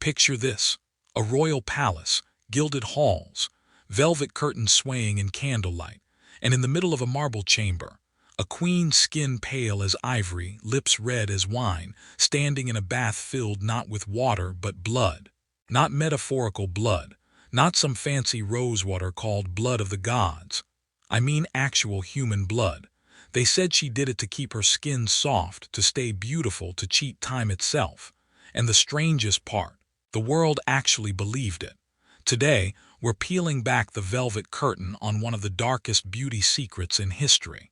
Picture this: a royal palace, gilded halls, velvet curtains swaying in candlelight, and in the middle of a marble chamber, a queen, skin pale as ivory, lips red as wine, standing in a bath filled not with water but blood. Not metaphorical blood, not some fancy rosewater called blood of the gods. I mean actual human blood. They said she did it to keep her skin soft, to stay beautiful, to cheat time itself. And the strangest part, the world actually believed it. Today, we're peeling back the velvet curtain on one of the darkest beauty secrets in history.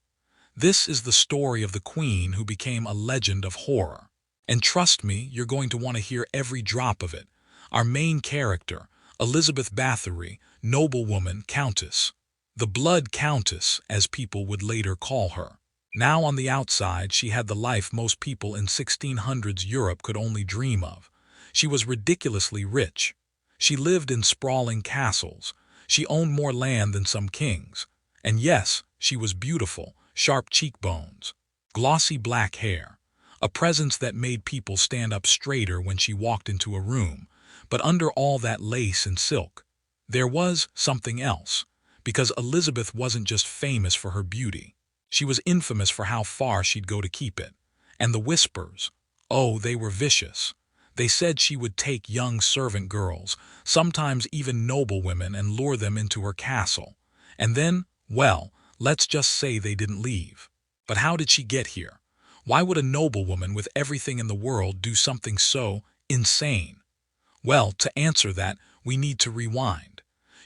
This is the story of the queen who became a legend of horror. And trust me, you're going to want to hear every drop of it. Our main character, Elizabeth Báthory, noblewoman, countess. The Blood Countess, as people would later call her. Now on the outside, she had the life most people in 1600s Europe could only dream of. She was ridiculously rich. She lived in sprawling castles. She owned more land than some kings. And yes, she was beautiful, sharp cheekbones, glossy black hair, a presence that made people stand up straighter when she walked into a room. But under all that lace and silk, there was something else. Because Elizabeth wasn't just famous for her beauty. She was infamous for how far she'd go to keep it. And the whispers, oh, they were vicious. They said she would take young servant girls, sometimes even noblewomen, and lure them into her castle. And then, well, let's just say they didn't leave. But how did she get here? Why would a noblewoman with everything in the world do something so insane? Well, to answer that, we need to rewind.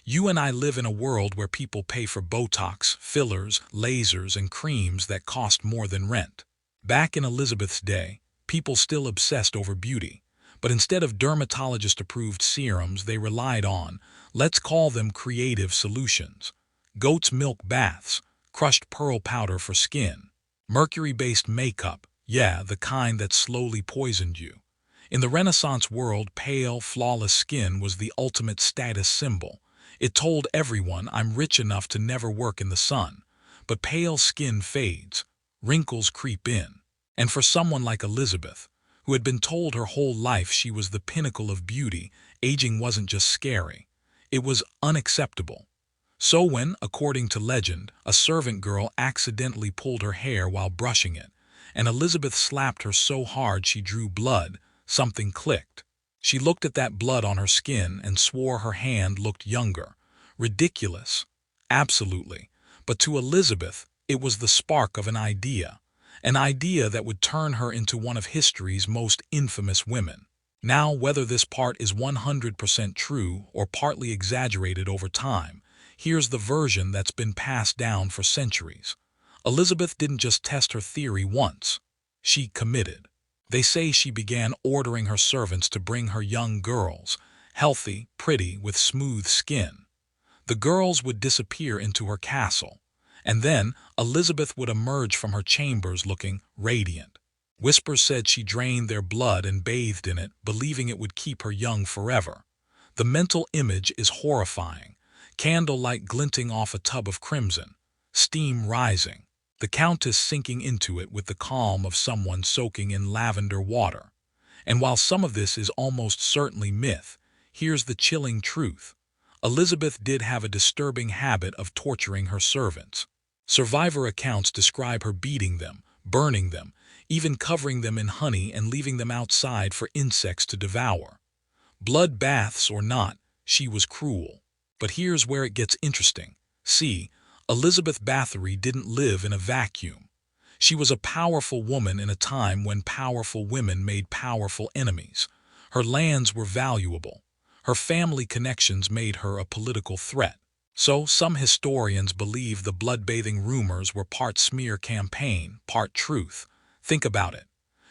You and I live in a world where people pay for Botox, fillers, lasers, and creams that cost more than rent. Back in Elizabeth's day, people still obsessed over beauty. But instead of dermatologist-approved serums, they relied on, let's call them creative solutions. Goat's milk baths, crushed pearl powder for skin, mercury-based makeup, yeah, the kind that slowly poisoned you. In the Renaissance world, pale, flawless skin was the ultimate status symbol. It told everyone, I'm rich enough to never work in the sun. But pale skin fades, wrinkles creep in. And for someone like Elizabeth, who had been told her whole life she was the pinnacle of beauty, aging wasn't just scary. It was unacceptable. So when, according to legend, a servant girl accidentally pulled her hair while brushing it, and Elizabeth slapped her so hard she drew blood, something clicked. She looked at that blood on her skin and swore her hand looked younger. Ridiculous. Absolutely. But to Elizabeth, it was the spark of an idea that would turn her into one of history's most infamous women. Now, whether this part is 100% true or partly exaggerated over time, here's the version that's been passed down for centuries. Elizabeth didn't just test her theory once. She committed. They say she began ordering her servants to bring her young girls, healthy, pretty, with smooth skin. The girls would disappear into her castle, and then Elizabeth would emerge from her chambers looking radiant. Whispers said she drained their blood and bathed in it, believing it would keep her young forever. The mental image is horrifying. Candlelight glinting off a tub of crimson, steam rising, the Countess sinking into it with the calm of someone soaking in lavender water. And while some of this is almost certainly myth, here's the chilling truth. Elizabeth did have a disturbing habit of torturing her servants. Survivor accounts describe her beating them, burning them, even covering them in honey and leaving them outside for insects to devour. Blood baths or not, she was cruel. But here's where it gets interesting. See, Elizabeth Báthory didn't live in a vacuum. She was a powerful woman in a time when powerful women made powerful enemies. Her lands were valuable. Her family connections made her a political threat. So some historians believe the blood-bathing rumors were part smear campaign, part truth. Think about it.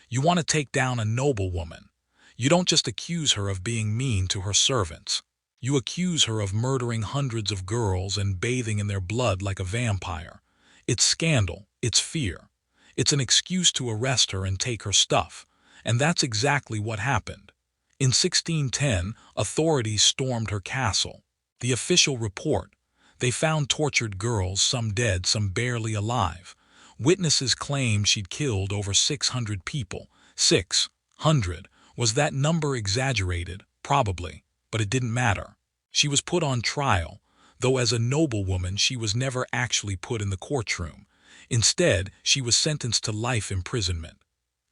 You want to take down a noblewoman. You don't just accuse her of being mean to her servants. You accuse her of murdering hundreds of girls and bathing in their blood like a vampire. It's scandal, it's fear. It's an excuse to arrest her and take her stuff. And that's exactly what happened. In 1610, authorities stormed her castle. The official report: they found tortured girls, some dead, some barely alive. Witnesses claimed she'd killed over 600 people. 600. Was that number exaggerated Probably, but it didn't matter. She was put on trial, though as a noblewoman she was never actually put in the courtroom. Instead, she was sentenced to life imprisonment.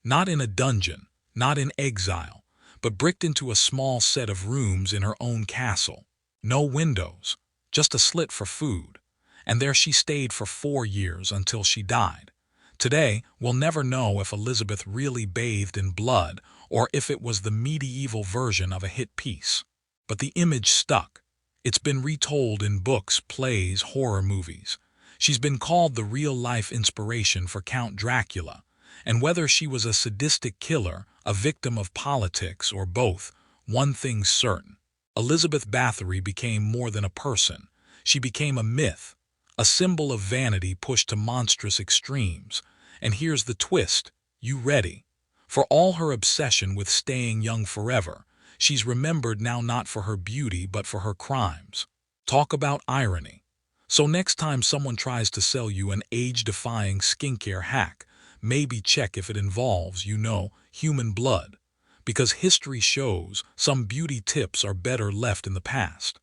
Not in a dungeon, not in exile, but bricked into a small set of rooms in her own castle. No windows, just a slit for food. And there she stayed for 4 years until she died. Today, we'll never know if Elizabeth really bathed in blood or if it was the medieval version of a hit piece. But the image stuck. It's been retold in books, plays, horror movies. She's been called the real-life inspiration for Count Dracula. And whether she was a sadistic killer, a victim of politics, or both, one thing's certain. Elizabeth Báthory became more than a person. She became a myth, a symbol of vanity pushed to monstrous extremes. And here's the twist. You ready? For all her obsession with staying young forever, she's remembered now not for her beauty but for her crimes. Talk about irony. So next time someone tries to sell you an age-defying skincare hack, maybe check if it involves, human blood. Because history shows some beauty tips are better left in the past.